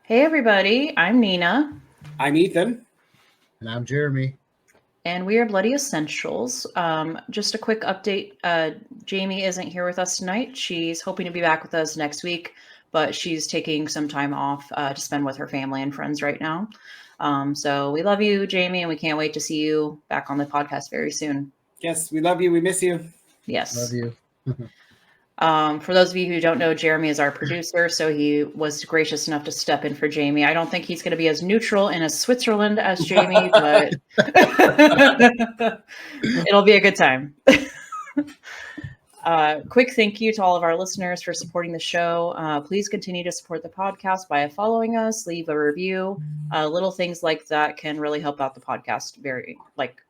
Hey everybody, I'm Nina. I'm Ethan. And I'm Jeremy. And we are Bloody Essentials. Just a quick update. Jamie isn't here with us tonight. She's hoping to be back with us next week, but she's taking some time off to spend with her family and friends right now. So we love you, Jamie, and we can't wait to see you back on the podcast very soon. Yes, we love you. We miss you. Yes. Love you. For those of you who don't know, Jeremy is our producer, so he was gracious enough to step in for Jamie. I don't think he's going to be as neutral in a Switzerland as Jamie, but it'll be a good time. Quick thank you to all of our listeners for supporting the show. Please continue to support the podcast by following us, leave a review. Little things like that can really help out the podcast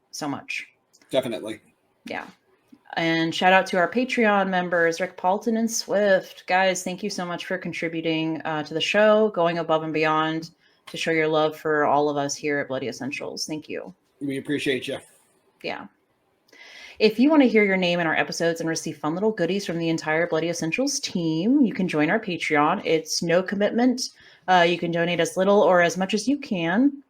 so much. Definitely. Yeah. And shout out to our Patreon members, Rick Paulton and Swift. Guys, thank you so much for contributing to the show, going above and beyond to show your love for all of us here at Bloody Essentials. Thank you. We appreciate you. Yeah. If you want to hear your name in our episodes and receive fun little goodies from the entire Bloody Essentials team, you can join our Patreon. It's no commitment. You can donate as little or as much as you can.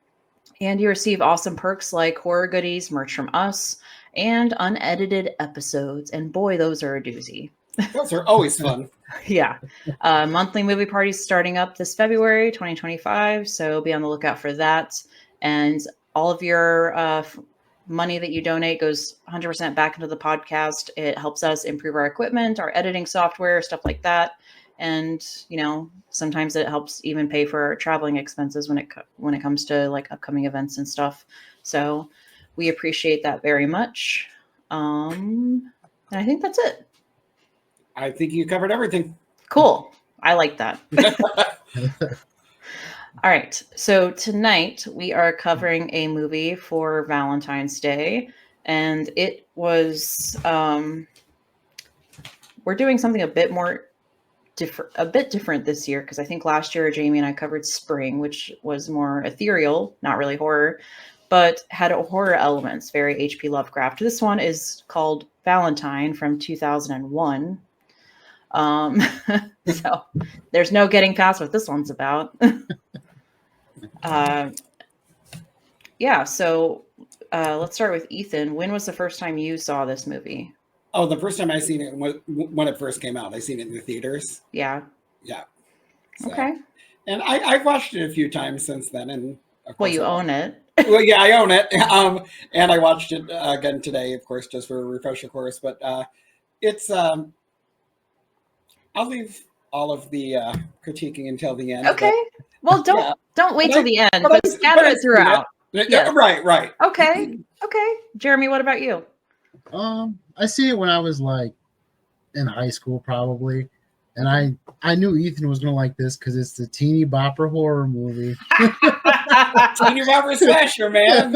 And you receive awesome perks like horror goodies, merch from us, and unedited episodes. And boy, those are a doozy. Those are always fun. Yeah. Monthly movie parties starting up this February 2025. So be on the lookout for that. And all of your money that you donate goes 100% back into the podcast. It helps us improve our equipment, our editing software, stuff like that. And, sometimes it helps even pay for our traveling expenses when it comes to like upcoming events and stuff. So we appreciate that very much. And I think that's it. I think you covered everything. Cool. I like that. All right. So tonight we are covering a movie for Valentine's Day. And it was, we're doing something a bit different this year, because I think last year Jamie and I covered Spring, which was more ethereal, not really horror, but had horror elements, very H.P. Lovecraft. This one is called Valentine from 2001. So there's no getting past what this one's about. Yeah, so let's start with Ethan. When was the first time you saw this movie? Oh, the first time I seen it when it first came out. I seen it in the theaters. Yeah. Yeah. So, okay. And I've watched it a few times since then. And you own it. Well, yeah, I own it. And I watched it again today, of course, just for a refresher course. But it's I'll leave all of the critiquing until the end. Okay. Well, don't wait till the end, but scatter it throughout. Yes. Right. Okay. Jeremy, what about you? I see it when I was like in high school, probably, and I knew Ethan was gonna like this because it's the teeny bopper horror movie. Teeny bopper slasher, man.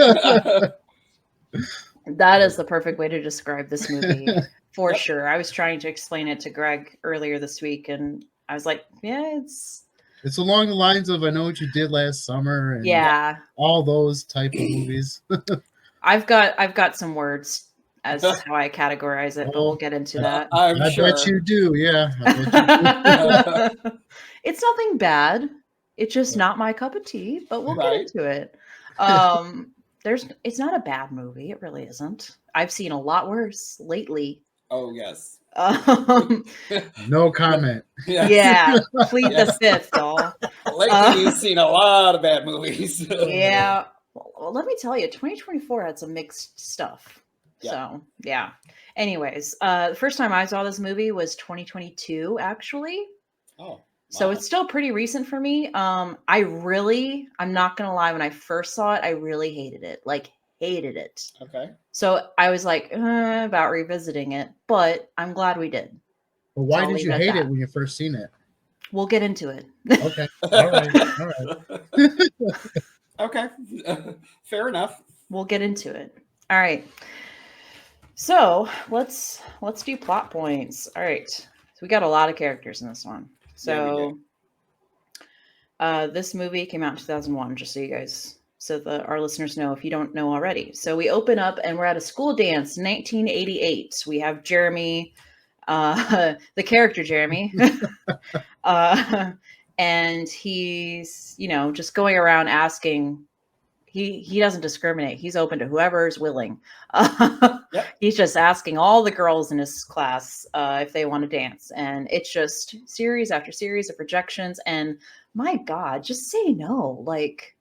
That is the perfect way to describe this movie for sure. I was trying to explain it to Greg earlier this week, and I was like, "Yeah, it's along the lines of I Know What You Did Last Summer," and all those type of movies. I've got some words as how I categorize it, but we'll get into that. I bet you do, yeah. It's nothing bad. It's just not my cup of tea, but we'll get into it. It's not a bad movie. It really isn't. I've seen a lot worse lately. Oh, yes. No comment. Yeah, plead the fifth, y'all. Lately, you've seen a lot of bad movies. Yeah. Well, let me tell you, 2024 had some mixed stuff. Yeah. So, yeah. Anyways, the first time I saw this movie was 2022, actually. Oh. Wow. So it's still pretty recent for me. I'm not going to lie, when I first saw it, I really hated it. Hated it. Okay. So I was like, about revisiting it, but I'm glad we did. Well, why did you hate it when you first seen it? We'll get into it. Okay. All right. Okay. Fair enough. We'll get into it. All right. So let's do plot points. All right. So we got a lot of characters in this one. So this movie came out in 2001, just so our listeners know if you don't know already. So we open up and we're at a school dance, 1988. We have Jeremy, the character Jeremy, and he's, just going around asking. He doesn't discriminate. He's open to whoever's willing. Yep. He's just asking all the girls in his class if they want to dance. And it's just series after series of rejections. And my God, just say no. Like,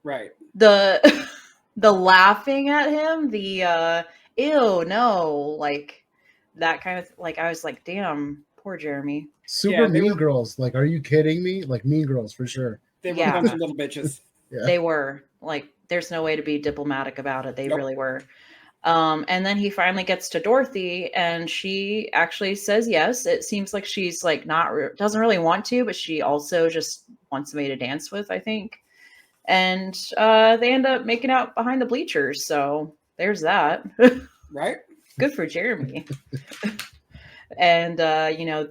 Right. the the laughing at him, the ew, no, like that kind of, like, I was like, damn, poor Jeremy. Super Yeah, they Mean were- Girls. Like, are you kidding me? Like Mean Girls for sure. They were Yeah. a bunch of little bitches. Yeah. They were like, there's no way to be diplomatic about it. They Nope. really were. And then he finally gets to Dorothy, and she actually says yes. It seems like she's like doesn't really want to, but she also just wants somebody to dance with, I think. And they end up making out behind the bleachers. So there's that. Right? Good for Jeremy. And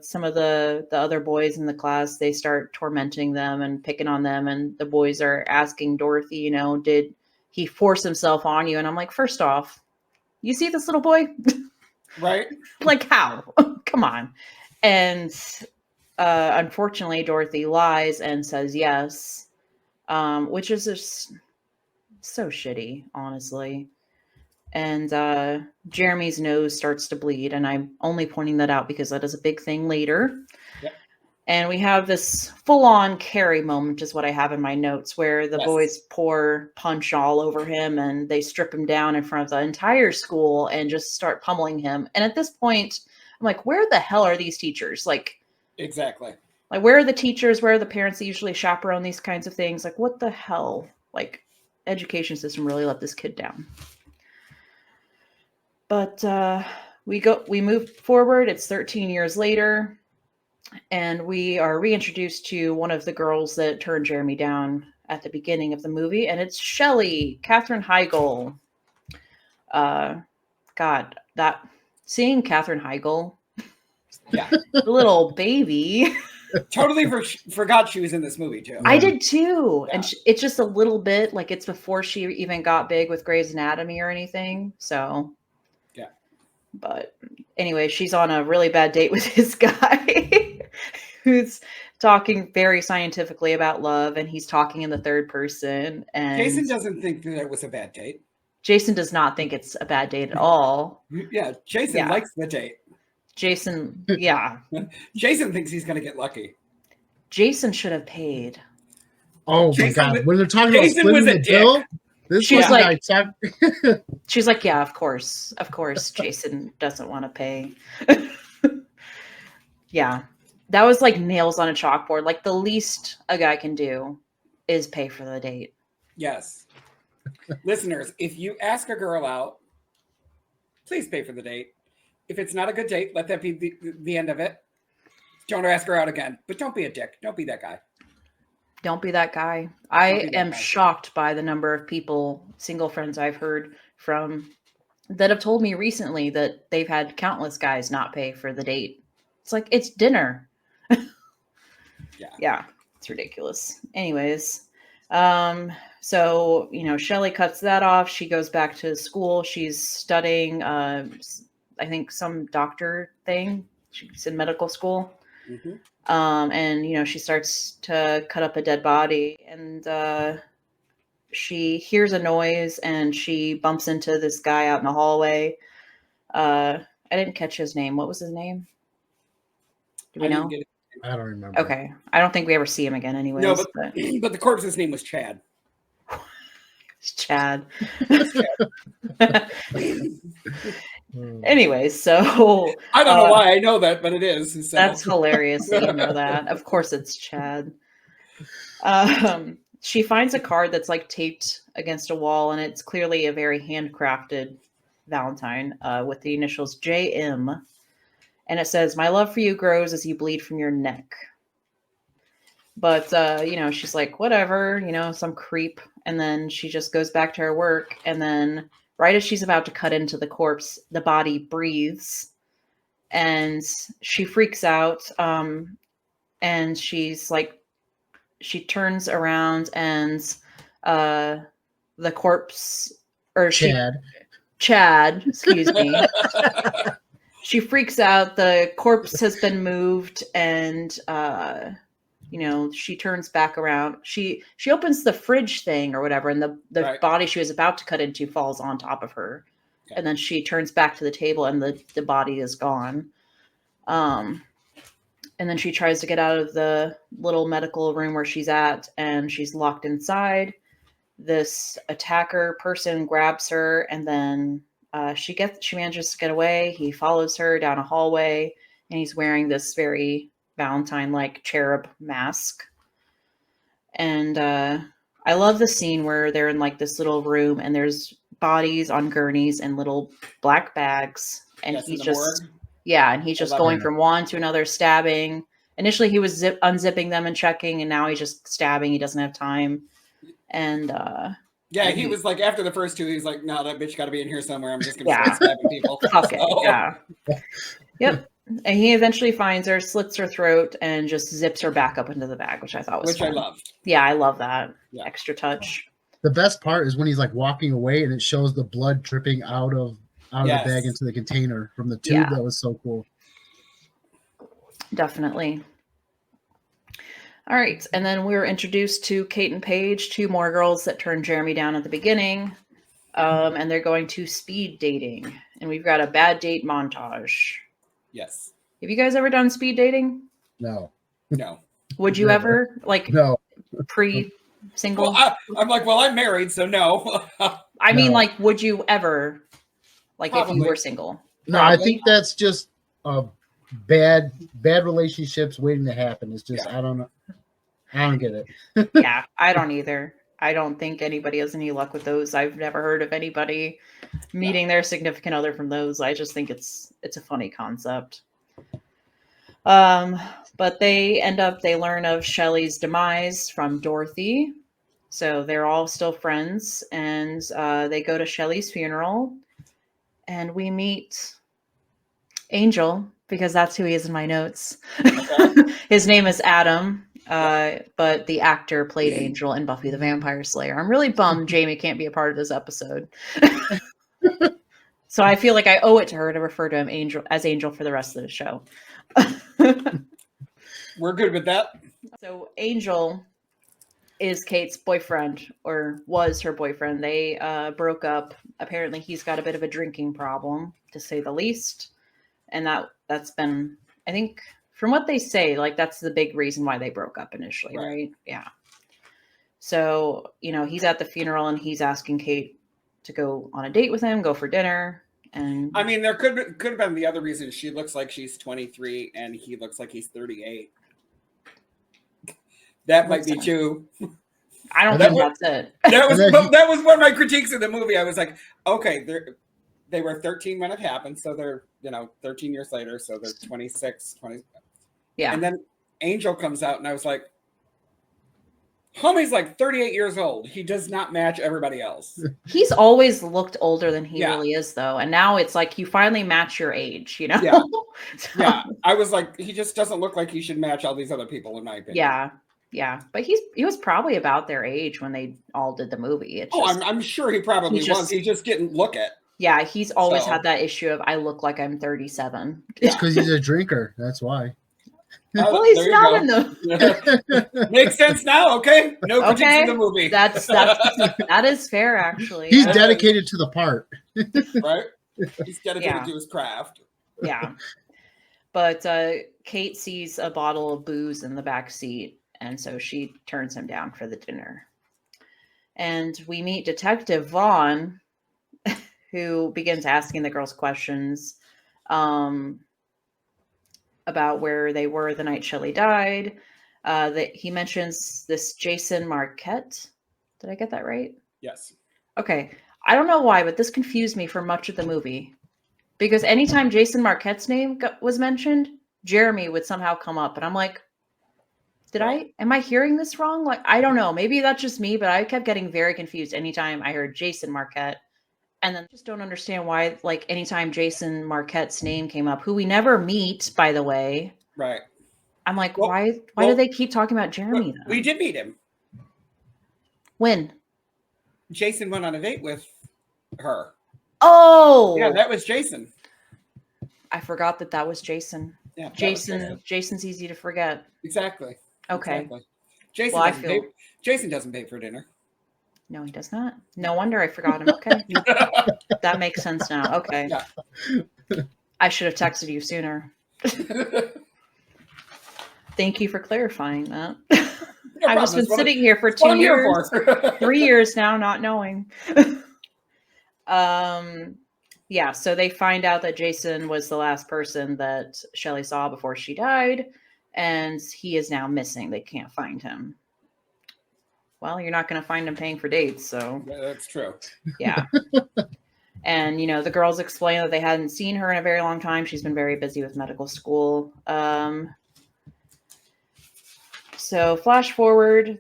some of the other boys in the class, they start tormenting them and picking on them, and the boys are asking Dorothy, did he force himself on you? And I'm like, first off, you see this little boy? Right? Like, how? Come on. And unfortunately, Dorothy lies and says yes, which is just so shitty, honestly. And Jeremy's nose starts to bleed, and I'm only pointing that out because that is a big thing later. Yep. And we have this full-on Carrie moment, is what I have in my notes, where the Yes. boys pour punch all over him, and they strip him down in front of the entire school and just start pummeling him. And at this point, I'm like, where the hell are these teachers? Like, Exactly. where are the teachers? Where are the parents that usually chaperone these kinds of things? Like, what the hell? Like, education system really let this kid down. But we move forward. It's 13 years later, and we are reintroduced to one of the girls that turned Jeremy down at the beginning of the movie, and it's Shelley, Katherine Heigl. God, seeing Katherine Heigl, Yeah. the little baby. Totally forgot she was in this movie, too. I did too. Yeah. And it's just a little bit like it's before she even got big with Grey's Anatomy or anything. So, yeah. But anyway, she's on a really bad date with this guy who's talking very scientifically about love, and he's talking in the third person. And Jason doesn't think that it was a bad date. Jason does not think it's a bad date at all. Yeah, Jason likes the date. Jason, yeah. Jason thinks he's going to get lucky. Jason should have paid. Oh Jason my God! was- When they're talking Jason about was splitting a the bill, this She's guy like- She's like, yeah, of course, Jason doesn't want to pay. Yeah, that was like nails on a chalkboard. Like, the least a guy can do is pay for the date. Yes. Listeners, if you ask a girl out, please pay for the date. If it's not a good date, let that be the end of it. Don't ask her out again. But don't be a dick. Don't be that guy. Don't be that guy. Don't I be that am guy. shocked by the number of people, single friends I've heard from, that have told me recently that they've had countless guys not pay for the date. It's like, it's dinner. Yeah, it's ridiculous. Anyways, so, Shelley cuts that off. She goes back to school. She's studying, I think, some doctor thing. She's in medical school. Mm-hmm. And she starts to cut up a dead body, and she hears a noise, and she bumps into this guy out in the hallway. I didn't catch his name. What was his name? Do we know? I don't remember. Okay. I don't think we ever see him again anyways. No, but the corpse's name was Chad. It's Chad. Hmm. Anyway, so I don't know why I know that, but it is. So. that's hilarious that you know that. Of course it's Chad. She finds a card that's like taped against a wall, and it's clearly a very handcrafted Valentine with the initials JM. And it says, "My love for you grows as you bleed from your neck." But, she's like, whatever, some creep. And then she just goes back to her work. And then right as she's about to cut into the corpse, the body breathes. And she freaks out. And she's like, she turns around, and the corpse, or Chad, excuse me. She freaks out. The corpse has been moved, and she turns back around. She opens the fridge thing or whatever, and the Right. body she was about to cut into falls on top of her. Okay. And then she turns back to the table, and the body is gone. And then she tries to get out of the little medical room where she's at, and she's locked inside. This attacker person grabs her, and then she manages to get away. He follows her down a hallway, and he's wearing this very Valentine-like cherub mask. And I love the scene where they're in like this little room, and there's bodies on gurneys and little black bags, and he's just going from one to another, stabbing. Initially, he was unzipping them and checking, and now he's just stabbing. He doesn't have time. And he was like, after the first two, he's like, no, that bitch got to be in here somewhere. I'm just going to start stabbing people. Fuck it. Yeah. Yep. And he eventually finds her, slits her throat, and just zips her back up into the bag, which I thought was fun. I loved. Yeah, I love that. Yeah. Extra touch. The best part is when he's like walking away and it shows the blood dripping out of the bag into the container from the tube. Yeah. That was so cool. Definitely. All right. And then we were introduced to Kate and Paige, two more girls that turned Jeremy down at the beginning. And they're going to speed dating. And we've got a bad date montage. Yes. Have you guys ever done speed dating? No. Would you ever? Like, no. Pre-single? Well, I'm like, I'm married, so no. I mean, like, would you ever? Like, probably. If you were single? No, probably. I think that's just bad relationships waiting to happen. It's just, I don't know. I don't get it. Yeah, I don't either. I don't think anybody has any luck with those. I've never heard of anybody meeting their significant other from those. I just think it's a funny concept. But they learn of Shelley's demise from Dorothy. So they're all still friends, and they go to Shelley's funeral, and we meet Angel, because that's who he is in my notes. Okay. His name is Adam. But the actor played Angel in Buffy the Vampire Slayer. I'm really bummed Jamie can't be a part of this episode. So I feel like I owe it to her to refer to him as Angel for the rest of the show. We're good with that. So Angel is Kate's boyfriend, or was her boyfriend. They broke up. Apparently he's got a bit of a drinking problem, to say the least. And that's been, I think, from what they say, like, that's the big reason why they broke up initially, right? Yeah. So, he's at the funeral, and he's asking Kate to go on a date with him, go for dinner. And I mean, there could have been the other reason. She looks like she's 23 and he looks like he's 38. That might be true. I don't think that's it. That was one of my critiques of the movie. I was like, okay, they were 13 when it happened, so they're 13 years later, so they're 26, 20. Yeah. And then Angel comes out, and I was like, homie's like 38 years old. He does not match everybody else. He's always looked older than he really is, though. And now it's like you finally match your age, Yeah. So. Yeah. I was like, he just doesn't look like he should match all these other people, in my opinion. Yeah. Yeah. But he was probably about their age when they all did the movie. I'm sure he probably was. He just didn't look it. Yeah. He's always had that issue of, I look like I'm 37. It's because he's a drinker. That's why. Well, he's not in the. Makes sense now. Okay, no critiques in the movie. That is fair, actually. He's dedicated to the part, right? He's dedicated to his craft. Yeah, but Kate sees a bottle of booze in the back seat, and so she turns him down for the dinner. And we meet Detective Vaughn, who begins asking the girls questions. About where they were the night Shelley died. That he mentions this Jason Marquette. Did I get that right? Yes. Okay. I don't know why, but this confused me for much of the movie. Because anytime Jason Marquette's name was mentioned, Jeremy would somehow come up. And I'm like, am I hearing this wrong? Like, I don't know. Maybe that's just me, but I kept getting very confused anytime I heard Jason Marquette. And then just don't understand why, like, anytime Jason Marquette's name came up, who we never meet, by the way. Right. I'm like, why do they keep talking about Jeremy? Then? We did meet him. When? Jason went on a date with her. Oh! Yeah, that was Jason. I forgot that was Jason. Yeah, Jason's easy to forget. Exactly. Okay. Exactly. Jason, Well, I doesn't feel- pay, Jason doesn't pay for dinner. No, he does not. No wonder I forgot him. Okay. That makes sense now. Okay. Yeah. I should have texted you sooner. Thank you for clarifying that. No I've just problem. been sitting here for That's what 2 I'm here years, for. 3 years now, not knowing. Yeah, so they find out that Jason was the last person that Shelley saw before she died, and he is now missing. They can't find him. Well, you're not going to find him paying for dates, so Yeah, that's true. yeah. And, you know, the girls explain that they hadn't seen her in a very long time. She's been very busy with medical school. So flash forward,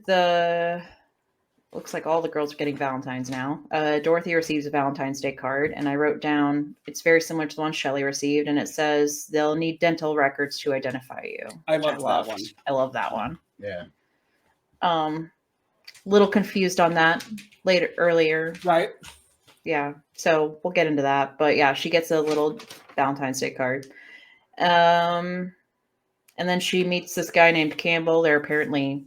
looks like all the girls are getting Valentines now. Dorothy receives a Valentine's Day card, and I wrote down, it's very similar to the one Shelley received, and it says they'll need dental records to identify you. I which loved that one. I love that one. Yeah. Little confused on that earlier. Right. Yeah, so we'll get into that. But yeah, she gets a little Valentine's Day card. And then she meets this guy named Campbell. They're apparently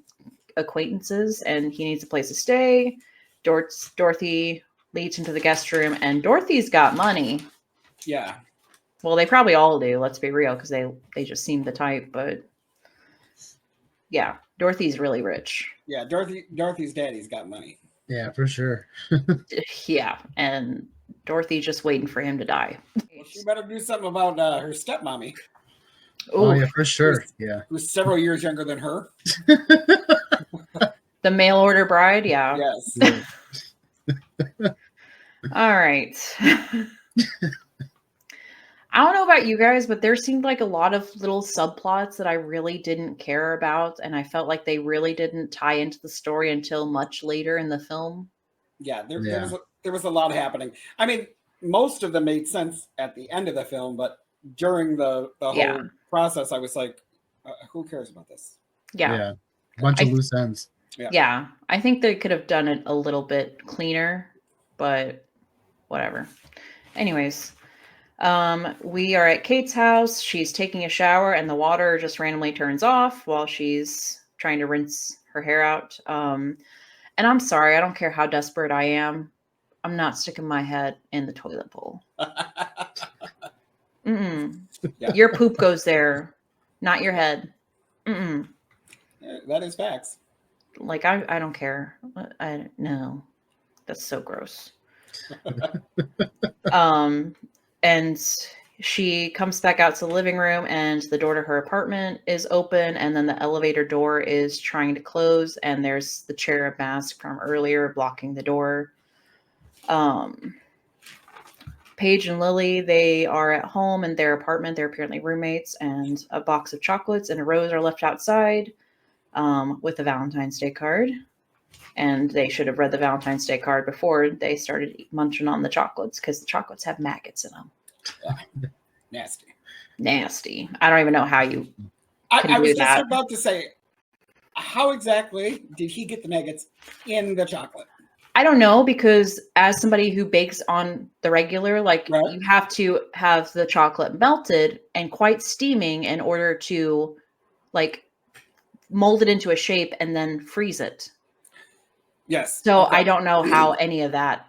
acquaintances, and he needs a place to stay. Dorothy leads him to the guest room, and Dorothy's got money. Yeah. Well, they probably all do, let's be real, because they just seem the type, but yeah, Dorothy's really rich. Yeah. Dorothy's daddy's got money. Yeah, for sure. Yeah, and Dorothy's just waiting for him to die. Well, she better do something about her stepmommy, Oh, Ooh, yeah, for sure. Yeah. who's several years younger than her. the mail order bride, yeah. Yes. Yeah. All right. I don't know about you guys, but there seemed like a lot of little subplots that I really didn't care about, and I felt like they really didn't tie into the story until much later in the film. Yeah. Yeah. There was a lot happening. I mean, most of them made sense at the end of the film, but during the Yeah. whole process, I was like, who cares about this? Yeah. A bunch of I- loose ends. Yeah. I think they could have done it a little bit cleaner, but whatever. Anyways, we are at Kate's house. She's taking a shower, and the water just randomly turns off while she's trying to rinse her hair out. And I'm sorry, I don't care how desperate I am. I'm not sticking my head in the toilet bowl. Mm-mm. Yeah. Your poop goes there, not your head. Mm-mm. Yeah, that is facts. Like, I don't care. No, that's so gross. And she comes back out to the living room, and the door to her apartment is open, and then the elevator door is trying to close, and there's the cherub mask from earlier blocking the door. Paige and Lily, they are at home in their apartment. They're apparently roommates, and a box of chocolates and a rose are left outside with a Valentine's Day card. And they should have read the Valentine's Day card before they started munching on the chocolates, because the chocolates have maggots in them. Nasty. Nasty. I don't even know how you can I do was just that. about to say, how exactly did he get the maggots in the chocolate? I don't know, because as somebody who bakes on the regular, like Right. you have to have the chocolate melted and quite steaming in order to like mold it into a shape and then freeze it. Yes. So Okay. I don't know how any of that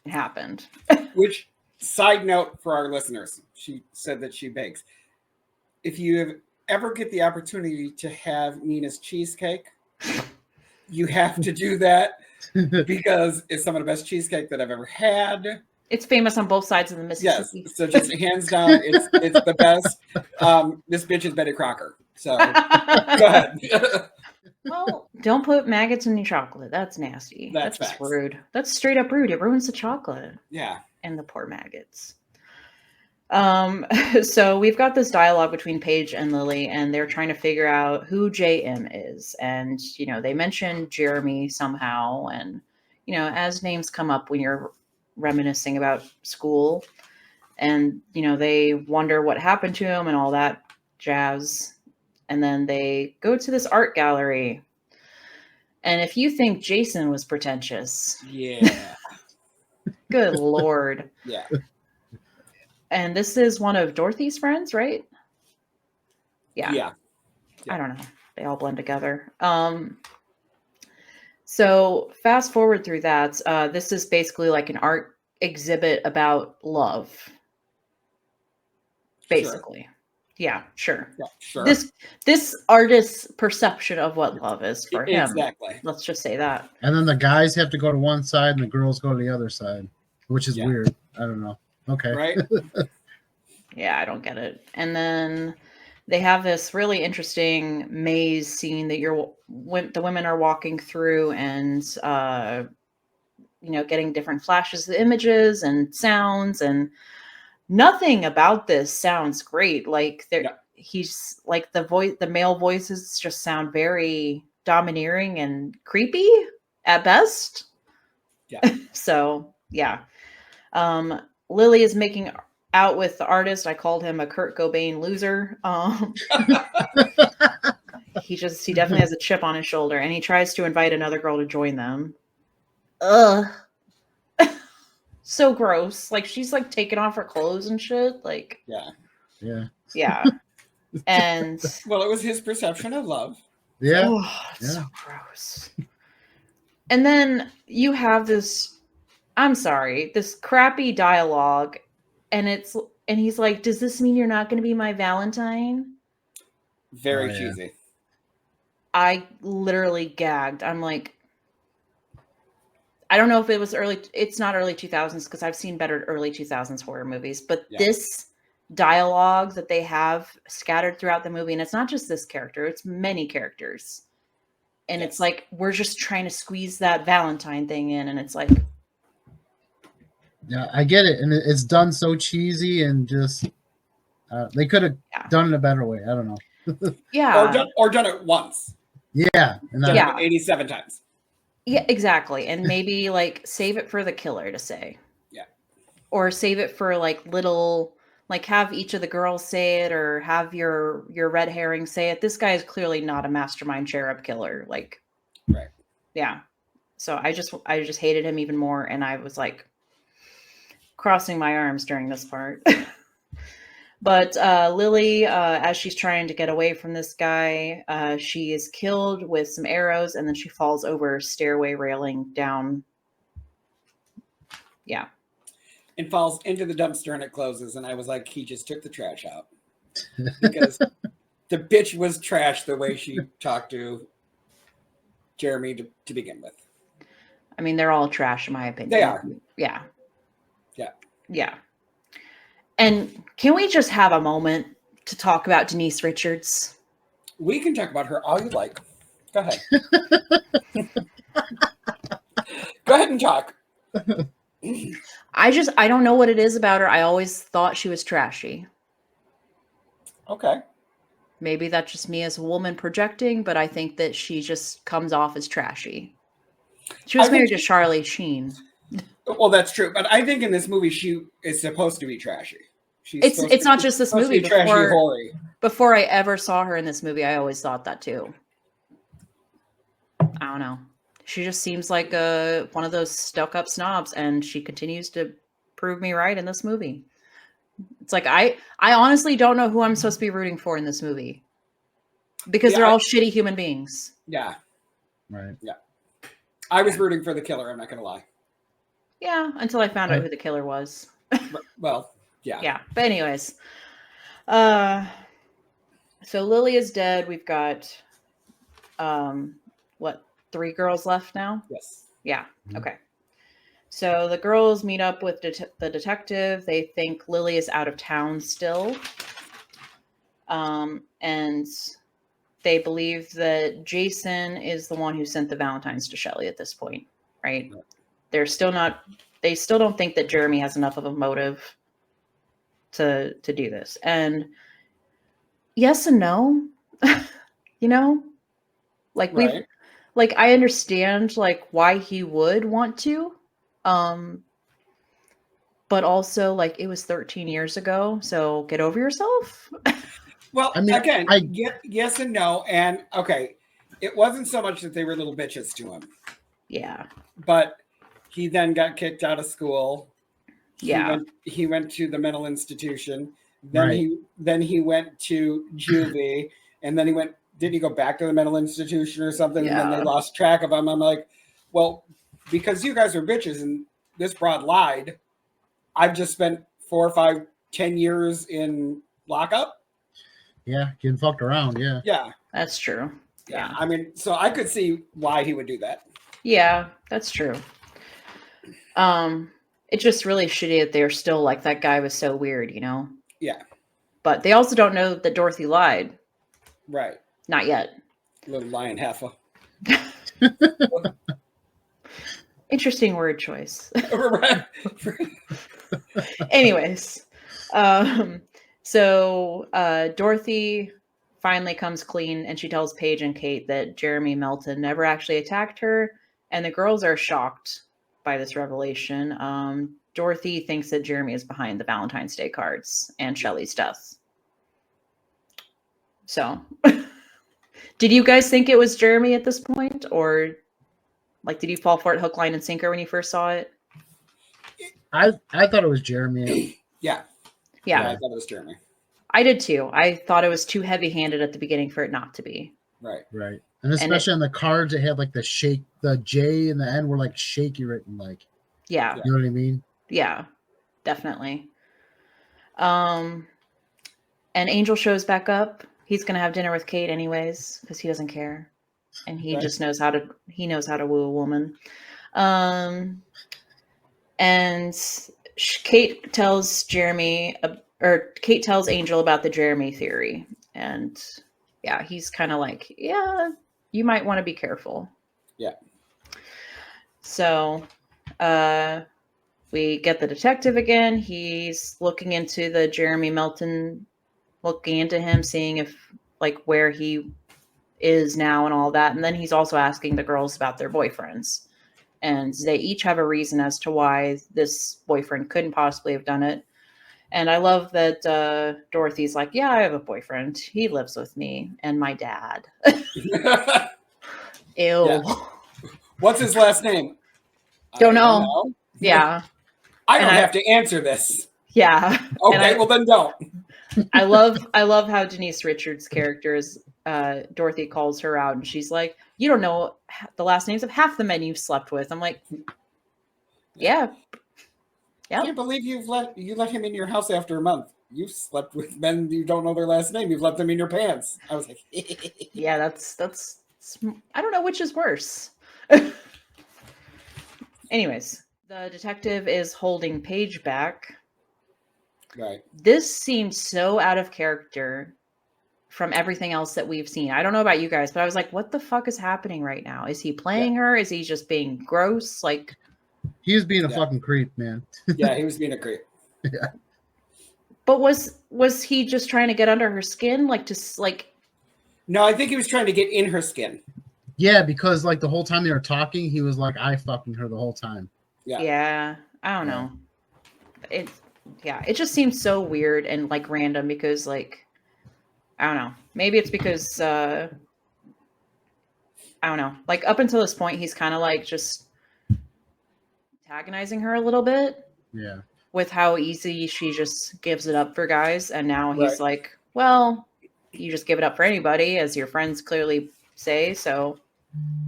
happened. Which, side note for our listeners, she said that she bakes. If you ever get the opportunity to have Nina's cheesecake, you have to do that because it's some of the best cheesecake that I've ever had. It's famous on both sides of the Yes. Mississippi. So just hands down, it's the best. This bitch is Betty Crocker. So go ahead. Well, don't put maggots in your chocolate. That's nasty. That's That's facts. rude. That's straight up rude. It ruins the chocolate Yeah. and the poor maggots. So we've got this dialogue between Paige and Lily, and they're trying to figure out who JM is. And, you know, they mention Jeremy somehow. And, you know, as names come up when you're reminiscing about school, and, you know, they wonder what happened to him and all that jazz. And then they go to this art gallery. And if you think Jason was pretentious, Yeah. good Lord. Yeah. And this is one of Dorothy's friends, right? Yeah. Yeah. I don't know. They all blend together. So fast forward through that. This is basically like an art exhibit about love. Basically. Yeah, sure. Yeah, sure. This artist's perception of what love is for him. Exactly. Let's just say that. And then the guys have to go to one side and the girls go to the other side, which is weird. I don't know. Okay. Right? Yeah, I don't get it. And then they have this really interesting maze scene that the women are walking through and getting different flashes of images and sounds, and nothing about this sounds great. Like he's like the male voices just sound very domineering and creepy at best. Yeah. So yeah. Lily is making out with the artist. I called him a Kurt Cobain loser. He definitely has a chip on his shoulder, and he tries to invite another girl to join them. Ugh. So gross. Like, she's like taking off her clothes and shit. Like, yeah. And well, it was his perception of love. Yeah. So gross. And then you have this, I'm sorry, this crappy dialogue, and he's like, "Does this mean you're not going to be my Valentine?" Very cheesy. I literally gagged. I'm like, I don't know if it was it's not early 2000s, because I've seen better early 2000s horror movies, but this dialogue that they have scattered throughout the movie, and it's not just this character, it's many characters. And it's like, we're just trying to squeeze that Valentine thing in, and it's like, yeah, I get it. And it's done so cheesy, and just they could have done it a better way. I don't know. Yeah. Or done it once. Yeah. And done it 87 times. Yeah, exactly. And maybe like save it for the killer to say. Yeah. Or save it for like little, like have each of the girls say it, or have your red herring say it. This guy is clearly not a mastermind cherub killer. Like, right. Yeah. So I just hated him even more. And I was like crossing my arms during this part. But Lily, as she's trying to get away from this guy, she is killed with some arrows, and then she falls over a stairway railing down. Yeah. And falls into the dumpster, and it closes. And I was like, he just took the trash out. Because the bitch was trash the way she talked to Jeremy to begin with. I mean, they're all trash in my opinion. They are. Yeah. Yeah. Yeah. And can we just have a moment to talk about Denise Richards? We can talk about her all you like. Go ahead. Go ahead and talk. I don't know what it is about her. I always thought she was trashy. Okay. Maybe that's just me as a woman projecting, but I think that she just comes off as trashy. She was married to Charlie Sheen. Well, that's true, but I think in this movie she is supposed to be trashy. It's not just this movie. Before I ever saw her in this movie, I always thought that too. I don't know. She just seems like one of those stuck-up snobs, and she continues to prove me right in this movie. It's like I honestly don't know who I'm supposed to be rooting for in this movie, because they're all shitty human beings. Yeah. Right. Yeah. I was rooting for the killer. I'm not going to lie. Yeah, until I found out who the killer was. Well, yeah. Yeah, but anyways. So Lily is dead. We've got, 3 girls left now? Yes. Yeah, okay. So the girls meet up with the detective. They think Lily is out of town still. And they believe that Jason is the one who sent the Valentines to Shelley at this point, right? They still don't think that Jeremy has enough of a motive to do this. And yes and no, like I understand like why he would want to, but also like it was 13 years ago, so get over yourself. Well, I mean, again, yes and no. And okay, it wasn't so much that they were little bitches to him. Yeah. But he then got kicked out of school. He went to the mental institution. Then he went to juvie, and then he went did he go back to the mental institution or something? And then Yeah. they lost track of him. I'm like, well, because you guys are bitches and this broad lied, I've just spent 4, 5, 10 years in lockup. Yeah, getting fucked around. Yeah. Yeah. That's true. Yeah. Yeah. I mean, so I could see why he would do that. Yeah, that's true. It's just really shitty that they're still like, that guy was so weird, you know? Yeah. But they also don't know that Dorothy lied. Right. Not yet. Little lion heifer. Interesting word choice. Right. Anyways, so Dorothy finally comes clean and she tells Paige and Kate that Jeremy Melton never actually attacked her, and the girls are shocked by this revelation. Dorothy thinks that Jeremy is behind the Valentine's Day cards and Shelley's death. So, did you guys think it was Jeremy at this point, or like, did you fall for it hook, line, and sinker when you first saw it? I thought it was Jeremy. Yeah. Yeah, I thought it was Jeremy. I did too. I thought it was too heavy-handed at the beginning for it not to be. Right. Right. And especially on the cards, it had like the shake, the J and the N were like shaky written, like, Yeah, you know what I mean? yeah, definitely. And Angel shows back up. He's gonna have dinner with Kate anyways because he doesn't care, and he Right. just knows how to. He knows how to woo a woman. And Kate tells Jeremy, or Kate tells Angel about the Jeremy theory, and yeah, he's kind of like, yeah, you might want to be careful. Yeah. So, we get the detective again. He's looking into the Jeremy Melton, looking into him, seeing if like where he is now and all that. And then he's also asking the girls about their boyfriends. And they each have a reason as to why this boyfriend couldn't possibly have done it. And I love that Dorothy's like, yeah, I have a boyfriend. He lives with me and my dad. Ew. Yeah. What's his last name? Don't I know. Yeah. I don't And have to answer this. Yeah. Okay, well then don't. I love how Denise Richards' character is, Dorothy calls her out and she's like, you don't know the last names of half the men you've slept with. I'm like, yeah. I can't believe you let him in your house after a month. You've slept with men you don't know their last name. You've left them in your pants. I was like, Yeah, that's I don't know which is worse. Anyways, the detective is holding Paige back. right. This seems so out of character from everything else that we've seen. I don't know about you guys, but I was like, what the fuck is happening right now? Is he playing her? Is he just being gross? Like, He was being a fucking creep, man. Yeah, he was being a creep. Yeah. but was he just trying to get under her skin? Like, just like, No, I think he was trying to get in her skin. Yeah, because like the whole time they were talking, he was like, I fucking her the whole time. Yeah. I don't know. It just seems so weird and like random because like, I don't know. Maybe it's because I don't know. Like up until this point, he's kind of like just antagonizing her a little bit Yeah. with how easy she just gives it up for guys. And now he's Right. like, well, you just give it up for anybody, as your friends clearly say. So,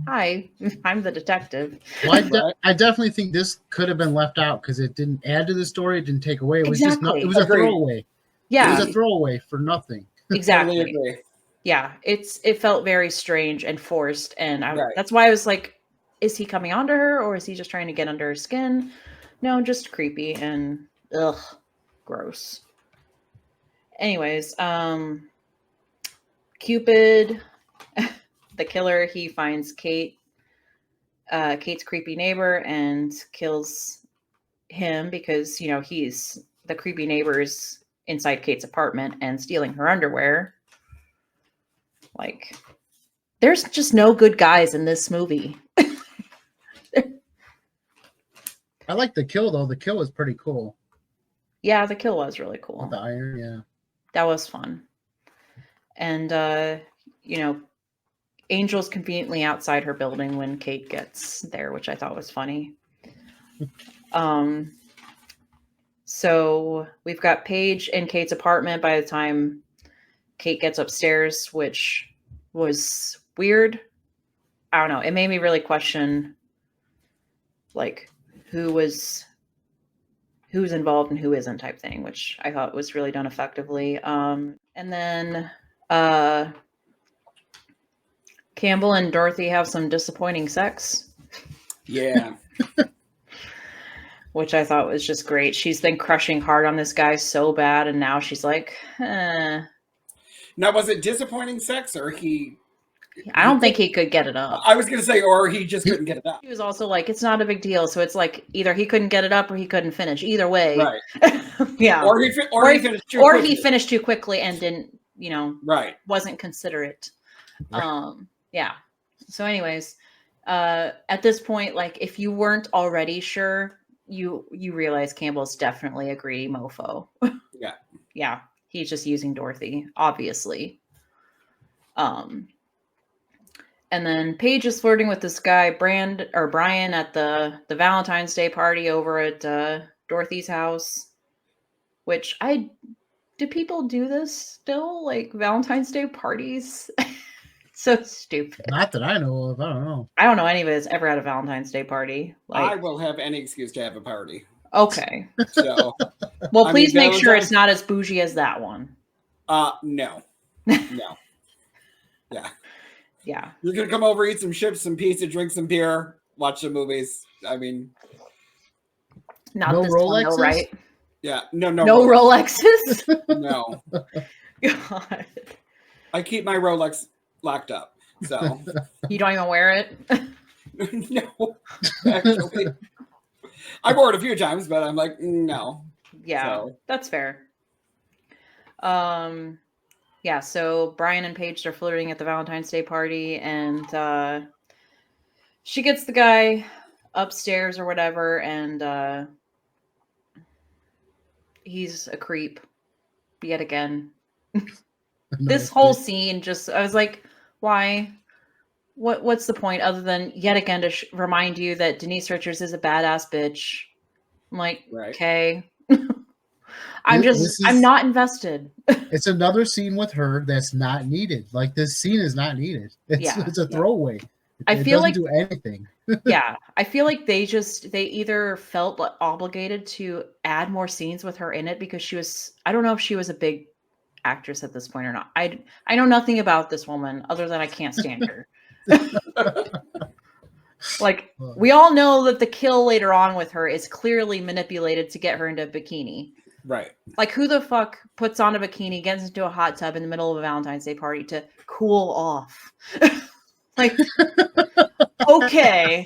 hi, I'm the detective. Well, I definitely think this could have been left out because it didn't add to the story. It didn't take away. It was just not. It was a Agreed. throwaway. It Yeah, was a throwaway for nothing. exactly. Totally agree. Yeah, it felt very strange and forced, and Right. that's why I was like, is he coming onto her or is he just trying to get under her skin? No, just creepy and ugh, gross. Anyways, Cupid, the killer, he finds Kate's creepy neighbor and kills him because, you know, he's the creepy neighbor's inside Kate's apartment and stealing her underwear. Like, there's just no good guys in this movie. I like the kill though. The kill was pretty cool. Yeah, the kill was really cool. With the iron, yeah. That was fun. And, you know, Angel's conveniently outside her building when Kate gets there, which I thought was funny. So we've got Paige in Kate's apartment by the time Kate gets upstairs, which was weird. I don't know. It made me really question like who's involved and who isn't type thing, which I thought was really done effectively. And then Campbell and Dorothy have some disappointing sex. Yeah. Which I thought was just great. She's been crushing hard on this guy so bad, and now she's like, Now, was it disappointing sex, or I don't think he could get it up. I was going to say, or he just couldn't get it up. He was also like, it's not a big deal. So it's like either he couldn't get it up or he couldn't finish. Either way. Right. Yeah. Or he finished too quickly and didn't, right. wasn't considerate. Right. Yeah. So anyways, at this point, like if you weren't already sure, you realize Campbell's definitely a greedy mofo. Yeah. Yeah. He's just using Dorothy, obviously. And then Paige is flirting with this guy, Brian, at the Valentine's Day party over at Dorothy's house. Which do people do this still? Like Valentine's Day parties? So stupid. Not that I know of. I don't know. I don't know anybody that's ever had a Valentine's Day party. I will have any excuse to have a party. Okay. So, well, please make sure it's not as bougie as that one. No. No. Yeah. Yeah. You're going to come over, eat some chips, some pizza, drink some beer, watch some movies. I mean, not no this Rolexes? one, though, right? Yeah. No Rolexes? No. God. I keep my Rolex locked up. So you don't even wear it? No. Actually. I wore it a few times, but I'm like, no. Yeah, so. That's fair. Yeah, so Brian and Paige are flirting at the Valentine's Day party, and she gets the guy upstairs or whatever, and he's a creep yet again. This whole scene I was like, why? What's the point other than yet again to remind you that Denise Richards is a badass bitch? I'm like, right. Okay. I'm not invested. It's another scene with her that's not needed. Like this scene is not needed. It's a throwaway. I feel like do anything. Yeah. I feel like they either felt obligated to add more scenes with her in it because I don't know if she was a big actress at this point or not. I know nothing about this woman other than I can't stand her. Like we all know that the kill later on with her is clearly manipulated to get her into a bikini. Right. Like who the fuck puts on a bikini, gets into a hot tub in the middle of a Valentine's Day party to cool off? Like, okay.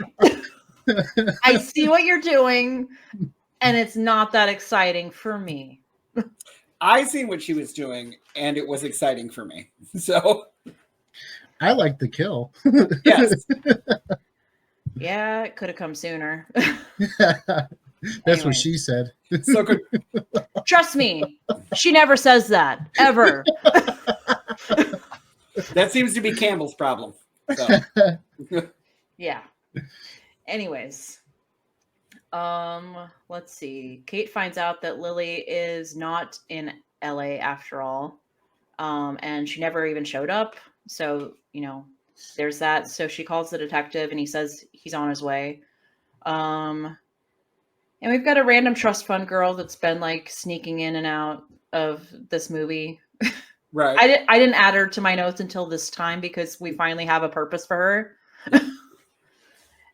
I see what you're doing, and it's not that exciting for me. I seen what she was doing, and it was exciting for me. So I like the kill. Yes. Yeah, it could have come sooner. That's what she said. So good. Trust me, she never says that ever. That seems to be Campbell's problem. So. Yeah. Anyways, let's see. Kate finds out that Lily is not in LA after all, and she never even showed up. So there's that. So she calls the detective, and he says he's on his way. And we've got a random trust fund girl that's been like sneaking in and out of this movie. Right. I didn't add her to my notes until this time because we finally have a purpose for her.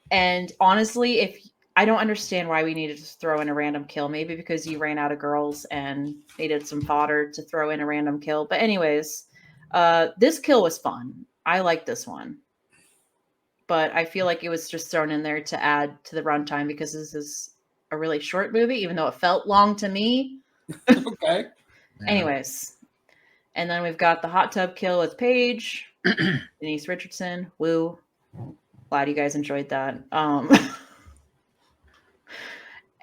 And honestly, I don't understand why we needed to throw in a random kill. Maybe because you ran out of girls and needed some fodder to throw in a random kill. But anyways, this kill was fun. I like this one. But I feel like it was just thrown in there to add to the runtime because this is a really short movie, even though it felt long to me. Okay. Anyways. And then we've got the hot tub kill with Paige. Denise Richardson. Woo. Glad you guys enjoyed that.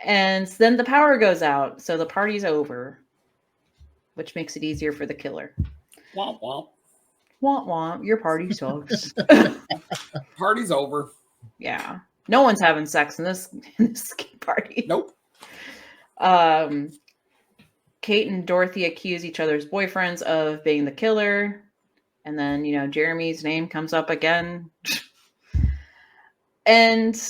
And then the power goes out. So the party's over. Which makes it easier for the killer. Womp womp. Womp womp. Your party sucks. Party's over. Yeah. No one's having sex in this party. Nope. Kate and Dorothy accuse each other's boyfriends of being the killer. And then, Jeremy's name comes up again. And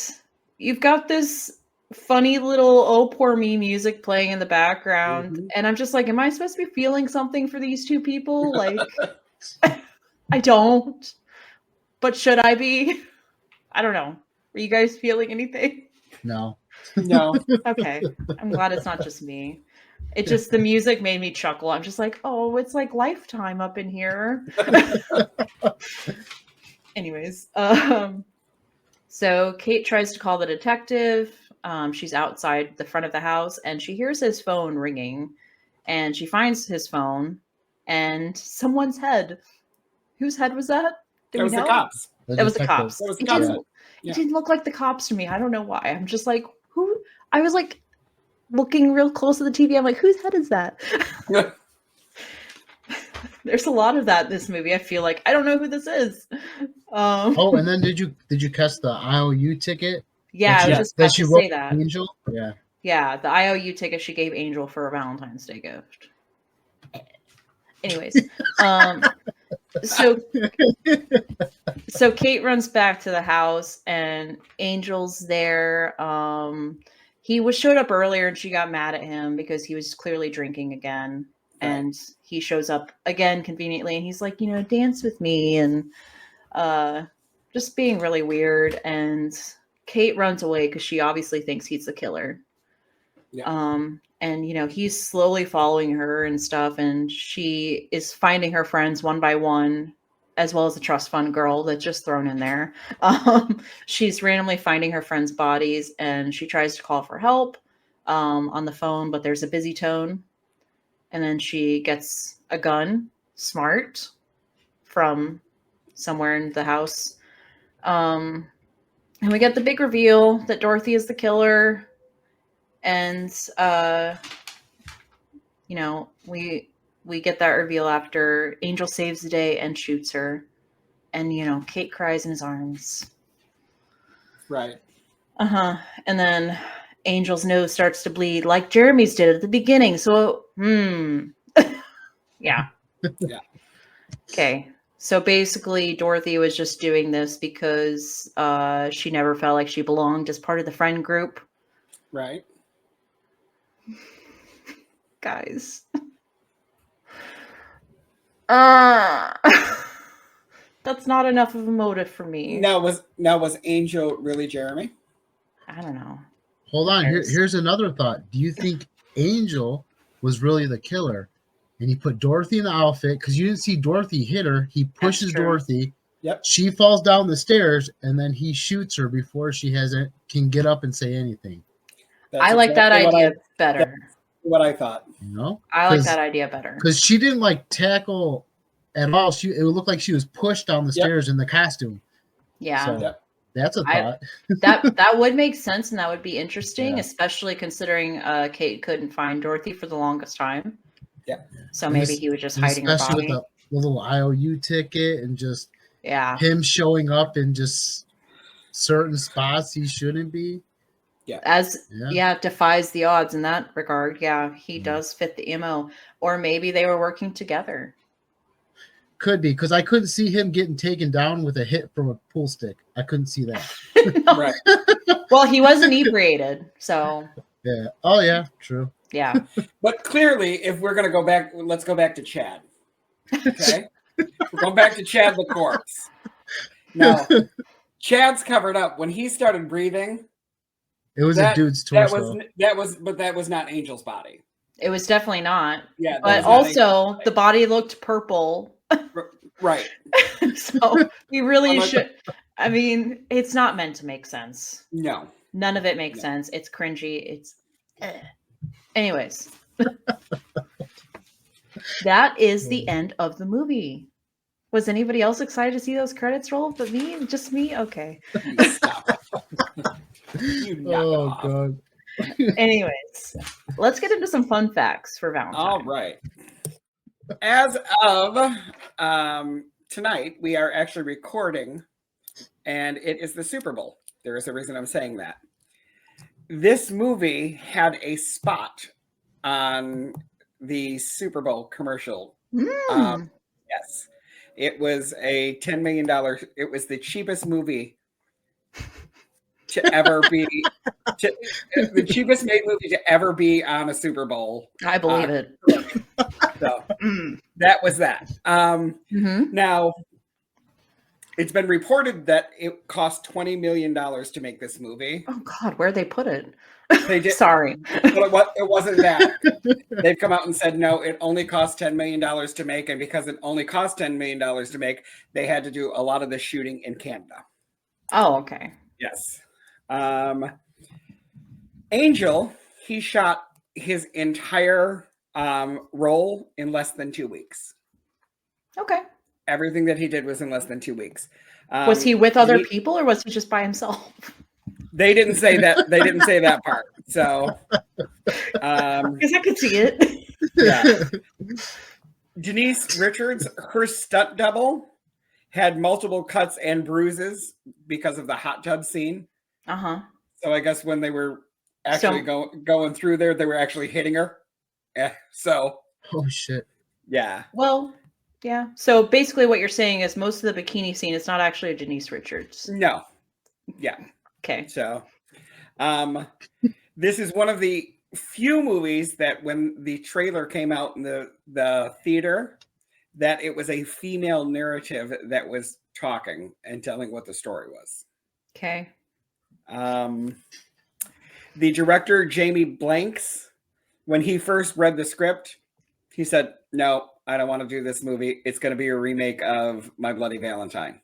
you've got this funny little "Oh Poor Me" music playing in the background. Mhm. And I'm just like, am I supposed to be feeling something for these two people? Like, I don't. But should I be? I don't know. Are you guys feeling anything? No. No. Okay. I'm glad it's not just me. It just, the music made me chuckle. I'm just like, oh, it's like Lifetime up in here. Anyways, so Kate tries to call the detective. She's outside the front of the house and she hears his phone ringing, and she finds his phone and someone's head. Whose head was that? Do That we was know? the cops. The That was the detective. cops. That was the It cops. didn't. Yeah. It didn't look like the cops to me. I don't know why. I'm just like, who? I was like looking real close to the TV. I'm like, whose head is that? There's a lot of that in this movie. I feel like I don't know who this is. Oh, and then did you catch the IOU ticket? Yeah, I was just about to say that. Angel? Yeah. Yeah, the IOU ticket she gave Angel for a Valentine's Day gift. Anyways, so Kate runs back to the house and Angel's there. He showed up earlier and she got mad at him because he was clearly drinking again. Right. And he shows up again conveniently and he's like, dance with me, and just being really weird. And Kate runs away because she obviously thinks he's the killer. Yeah. And he's slowly following her and stuff, and she is finding her friends one by one, as well as the trust fund girl that's just thrown in there. She's randomly finding her friends' bodies, and she tries to call for help on the phone, but there's a busy tone. And then she gets a gun, smart, from somewhere in the house. And we get the big reveal that Dorothy is the killer. And we get that reveal after Angel saves the day and shoots her, and Kate cries in his arms. Right. And then Angel's nose starts to bleed like Jeremy's did at the beginning. So yeah. Yeah. Okay. So basically Dorothy was just doing this because she never felt like she belonged as part of the friend group. Right. Guys. That's not enough of a motive for me. Now was Angel really Jeremy? I don't know. Hold on. Here's another thought. Do you think Angel was really the killer? And he put Dorothy in the outfit because you didn't see Dorothy hit her. He pushes Dorothy. Yep. She falls down the stairs, and then he shoots her before she can get up and say anything. I like that idea better. That's what I thought. I like that idea better because she didn't tackle at all. It would look like she was pushed down the stairs in the costume. Yeah. So that's a thought. that would make sense, and that would be interesting, especially considering Kate couldn't find Dorothy for the longest time. Yeah. So maybe he was just hiding her body. Especially with the little IOU ticket and just him showing up in just certain spots he shouldn't be. Yeah. Defies the odds in that regard. Yeah, he does fit the MO. Or maybe they were working together. Could be, because I couldn't see him getting taken down with a hit from a pool stick. I couldn't see that. Right. Well, he was inebriated, so. Yeah. Oh, yeah. True. Yeah. But clearly, if we're going to go back, let's go back to Chad. Okay? We're going back to Chad the corpse. Now, Chad's covered up. When he started breathing, it was a dude's torso. That was not Angel's body. It was definitely not. Yeah. But also, the body looked purple. Right. So we really should. I mean, it's not meant to make sense. No. None of it makes sense. It's cringy. It's. Anyways. That is the end of the movie. Was anybody else excited to see those credits roll? But me? Just me? Okay. Oh, God. Anyways, let's get into some fun facts for Valentine. All right. As of tonight, we are actually recording, and it is the Super Bowl. There is a reason I'm saying that. This movie had a spot on the Super Bowl commercial. Yes. It was a $10 million. It was the cheapest movie to ever be, the cheapest made movie to ever be on a Super Bowl. I believe it. So that was that. Now, it's been reported that it cost $20 million to make this movie. Oh God, where'd they put it? They did. Sorry. But it wasn't that. They've come out and said, no, it only cost $10 million to make. And because it only cost $10 million to make, they had to do a lot of the shooting in Canada. Oh, okay. Yes. Angel, he shot his entire role in less than 2 weeks. Okay. Everything that he did was in less than 2 weeks. Was he with other people or was he just by himself? They didn't say that. They didn't say that part. So, because I could see it. Yeah. Denise Richards, her stunt double, had multiple cuts and bruises because of the hot tub scene. So I guess when they were actually going through there, they were actually hitting her. Yeah. So. Oh shit. Yeah. Well. Yeah. So basically, what you're saying is most of the bikini scene is not actually a Denise Richards. No. Yeah. Okay. So, this is one of the few movies that when the trailer came out in the theater, that it was a female narrative that was talking and telling what the story was. Okay. The director, Jamie Blanks, when he first read the script, he said, no, I don't want to do this movie. It's going to be a remake of My Bloody Valentine.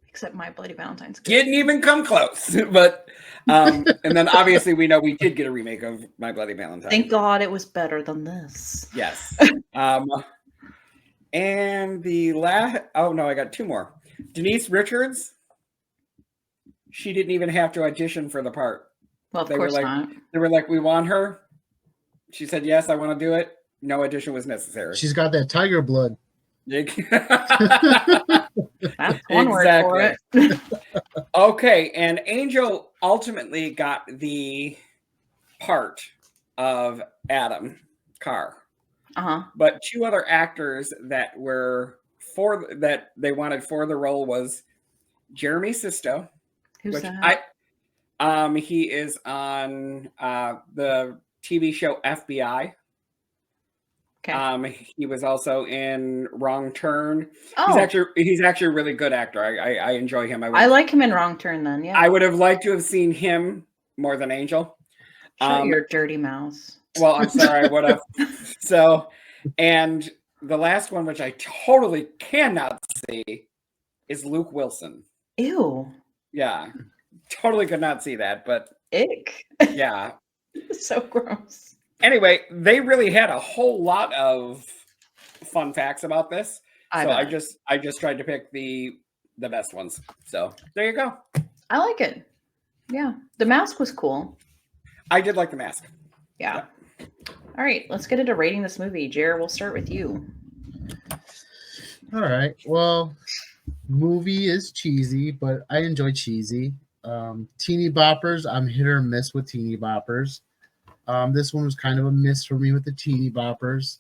Except My Bloody Valentine's good. Didn't even come close. But, and then obviously we know we did get a remake of My Bloody Valentine. Thank God it was better than this. Yes. And the last, oh no, I got two more. Denise Richards, she didn't even have to audition for the part. Well, of course not. They were like, we want her. She said, yes, I want to do it. No audition was necessary. She's got that tiger blood. That's one word for it. Okay, and Angel ultimately got the part of Adam Carr. But two other actors that were that they wanted for the role was Jeremy Sisto. Who's that? He is on the TV show FBI. Okay. He was also in Wrong Turn. Oh. He's actually a really good actor. I enjoy him. I like him in Wrong Turn then, yeah. I would have liked to have seen him more than Angel. Shut your dirty mouth. Well, I'm sorry, I would have. So, and the last one, which I totally cannot see, is Luke Wilson. Ew. Yeah. Totally could not see that, but ick. Yeah. So gross. Anyway, they really had a whole lot of fun facts about this. I just tried to pick the best ones. So there you go. I like it. Yeah. The mask was cool. I did like the mask. Yeah. All right, let's get into rating this movie. Jer, we'll start with you. All right. Well, movie is cheesy, but I enjoy cheesy. Teeny boppers, I'm hit or miss with teeny boppers. This one was kind of a miss for me with the teeny boppers.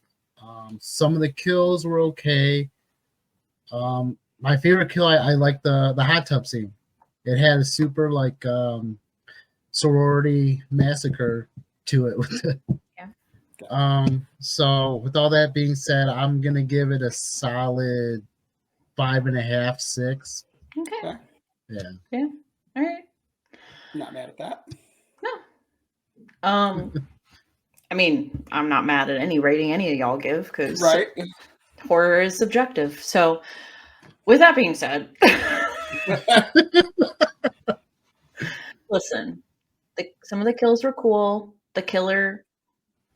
Some of the kills were okay. My favorite kill, I like the hot tub scene. It had a super sorority massacre to it. So with all that being said, I'm gonna give it a solid 5.5, 6. Okay. Yeah. Yeah. All right. Not mad at that. No. I mean, I'm not mad at any rating any of y'all give because horror is subjective. So, with that being said, listen, some of the kills were cool. The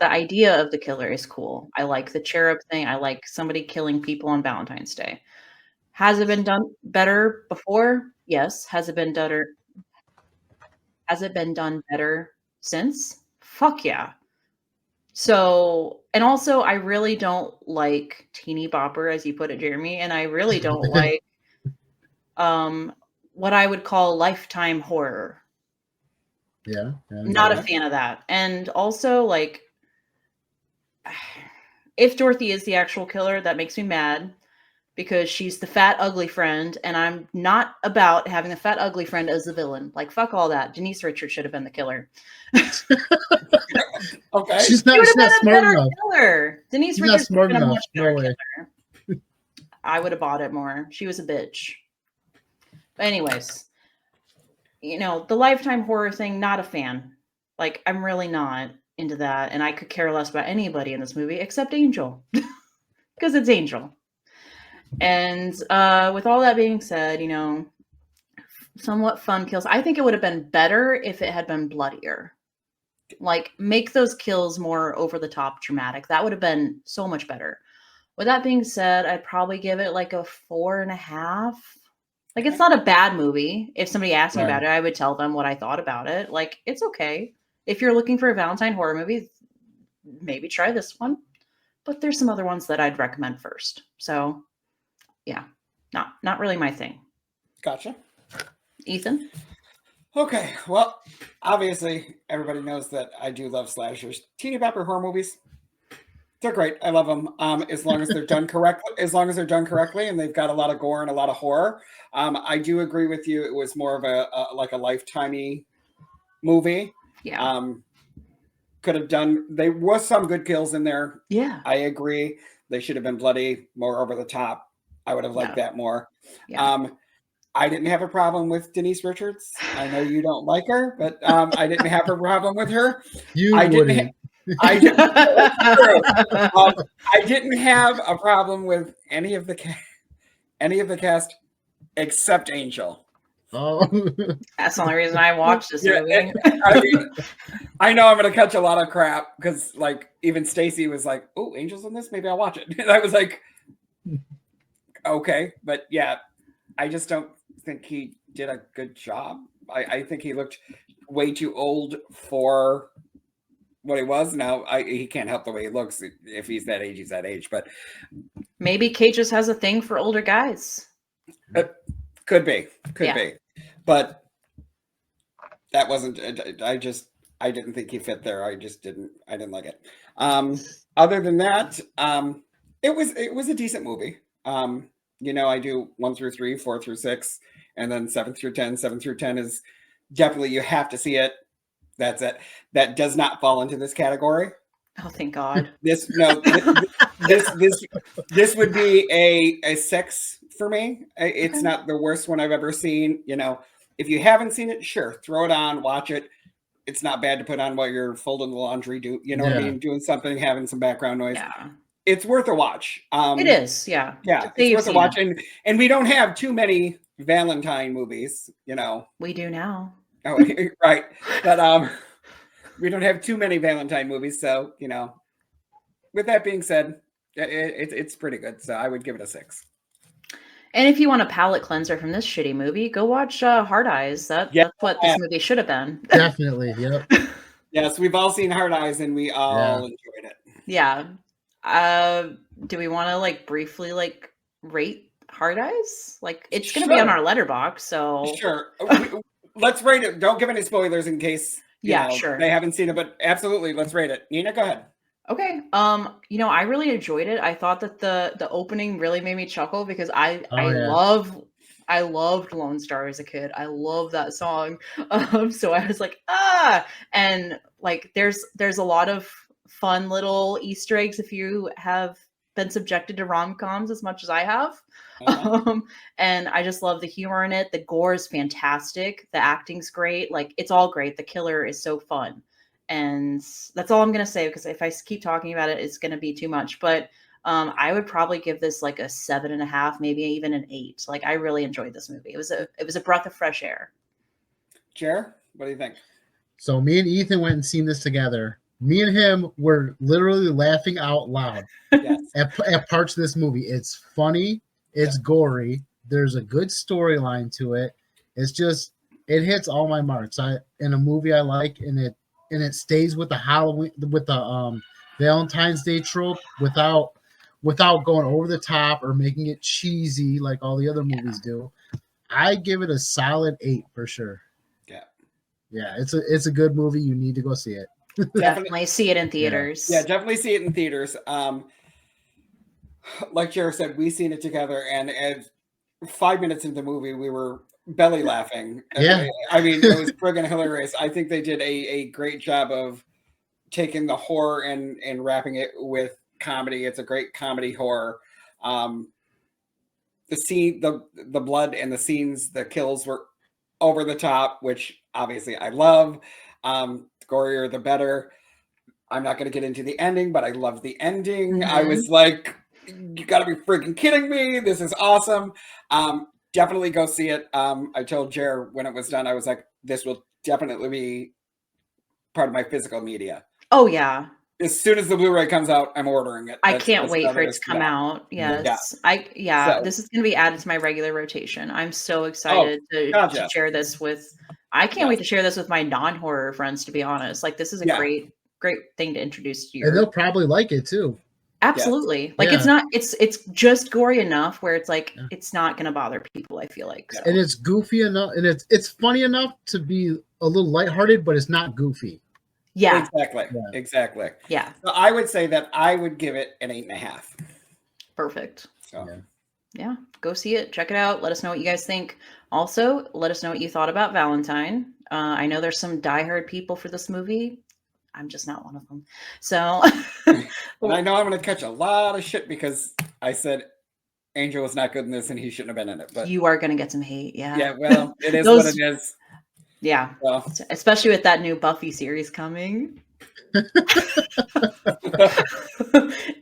idea of the killer is cool. I like the cherub thing. I like somebody killing people on Valentine's Day. Has it been done better before? Yes. Has it been done better since? Fuck yeah. So, and also I really don't like teeny bopper, as you put it, Jeremy, and I really don't like what I would call lifetime horror. Yeah. Not a fan of that. And also, if Dorothy is the actual killer, that makes me mad. because she's the fat, ugly friend, and I'm not about having the fat, ugly friend as the villain. Like, fuck all that. Denise Richards should have been the killer. Okay. She's She not, would she's have been not a smart better enough. killer. Denise She's not Richards would smart have been a enough. much No better way. killer. I would have bought it more. She was a bitch. But anyways, the Lifetime horror thing, not a fan. Like, I'm really not into that, and I could care less about anybody in this movie except Angel. Because it's Angel. And with all that being said, somewhat fun kills. I think it would have been better if it had been bloodier. Like, make those kills more over the top dramatic. That would have been so much better. With that being said, I'd probably give it like a 4.5. Like, it's not a bad movie. If somebody asked me about it, I would tell them what I thought about it. Like, it's okay. If you're looking for a Valentine horror movie, maybe try this one. But there's some other ones that I'd recommend first. So, yeah, not really my thing. Gotcha. Ethan? Okay, well, obviously everybody knows that I do love slashers. Teeny bopper horror movies, they're great. I love them. As long as they're done correctly. As long as they're done correctly, and they've got a lot of gore and a lot of horror. I do agree with you. It was more of a like a Lifetime-y movie. Yeah. Could have done. There was some good kills in there. Yeah. I agree. They should have been bloody, more over the top. I would have liked that more. Yeah. I didn't have a problem with Denise Richards. I know you don't like her, but I didn't have a problem with her. I didn't have a problem with any of the cast except Angel. Oh, that's the only reason I watched this movie. I know I'm going to catch a lot of crap because, like, even Stacy was like, "Oh, Angel's in this? Maybe I'll watch it." And I was like, "Okay," but yeah, I just don't think he did a good job. I think he looked way too old for what he was. Now he can't help the way he looks. If he's that age, he's that age. But maybe Kate just has a thing for older guys. Could be. But that wasn't. I didn't think he fit there. I didn't like it. Other than that, it was a decent movie. I do 1 through 3, 4 through 6, and then 7 through 10. 7 through 10 is definitely, you have to see it. That's it. That does not fall into this category. Oh, thank God. This would be a 6 for me. It's not the worst one I've ever seen. If you haven't seen it, sure, throw it on, watch it. It's not bad to put on while you're folding the laundry. What I mean? Doing something, having some background noise. Yeah. It's worth a watch. It is, yeah. Yeah, it's worth a watch. And we don't have too many Valentine movies, We do now. Oh, right. But we don't have too many Valentine movies. So, with that being said, it's pretty good. So I would give it a 6. And if you want a palate cleanser from this shitty movie, go watch Hard Eyes. That's what this movie should have been. Definitely, yep. Yes, we've all seen Hard Eyes, and we all enjoyed it. Yeah. Do we want to briefly rate Hard Eyes? It's going to be on our letterbox, so sure. Let's rate it. Don't give any spoilers in case sure they haven't seen it, but absolutely, let's rate it. Nina, go ahead. Okay. I really enjoyed it. I thought that the opening really made me chuckle because I loved Lone Star as a kid. I love that song. So I was like, and there's a lot of fun little Easter eggs if you have been subjected to rom-coms as much as I have. And I just love the humor in it. The gore is fantastic. The acting's great. It's all great. The killer is so fun. And that's all I'm going to say, because if I keep talking about it, it's going to be too much. But I would probably give this a 7.5, maybe even an 8. I really enjoyed this movie. It was a breath of fresh air. Jer, what do you think? So me and Ethan went and seen this together. Me and him were literally laughing out loud at parts of this movie. It's funny. It's gory. There's a good storyline to it. It's just, it hits all my marks. In a movie I like, and it stays with the Halloween, with the Valentine's Day trope without going over the top or making it cheesy like all the other movies do. I give it a solid 8 for sure. Yeah, it's a good movie. You need to go see it. Definitely see it in theaters. Yeah, definitely see it in theaters. like Jared said, we seen it together, and at 5 minutes into the movie, we were belly laughing. Yeah. I mean, it was friggin' hilarious. I think they did a great job of taking the horror and wrapping it with comedy. It's a great comedy horror. The scene, the blood and the scenes, the kills were over the top, which obviously I love. The gorier, the better. I'm not going to get into the ending, but I love the ending. I was like, you got to be freaking kidding me. This is awesome. Definitely go see it. I told Jer when it was done, I was like, this will definitely be part of my physical media. Oh, yeah. As soon as the Blu-ray comes out, I'm ordering it. I can't wait for it to come out. Yes. So- This is going to be added to my regular rotation. I'm so excited to share this with, I can't wait to share this with my non-horror friends, to be honest. Like, this is a great thing to introduce to you. And they'll probably like it too. Absolutely. Yes. Like, Yeah. it's just gory enough where it's like, it's not going to bother people, I feel like. So. And it's goofy enough, and it's funny enough to be a little lighthearted, but it's not goofy. Yeah. Exactly. Yeah. So I would say that I would give it an 8.5. Perfect. So yeah, go see it. Check it out. Let us know what you guys think. Also, let us know what you thought about Valentine. I know there's some diehard people for this movie. I'm just not one of them. So and I know I'm going to catch a lot of shit because I said Angel was not good in this and he shouldn't have been in it. But you are going to get some hate. Yeah. Yeah. Well, it is what it is. Yeah. Well. Especially with that new Buffy series coming.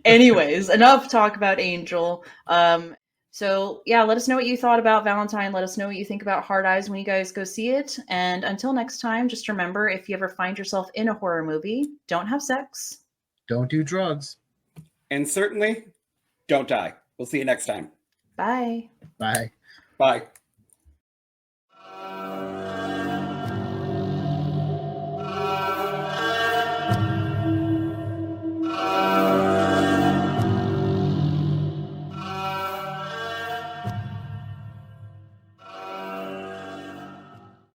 Anyways, enough talk about Angel. So yeah, let us know what you thought about Valentine. Let us know what you think about Hard Eyes when you guys go see it. And until next time, just remember, if you ever find yourself in a horror movie, don't have sex. Don't do drugs. And certainly don't die. We'll see you next time. Bye. Bye. Bye.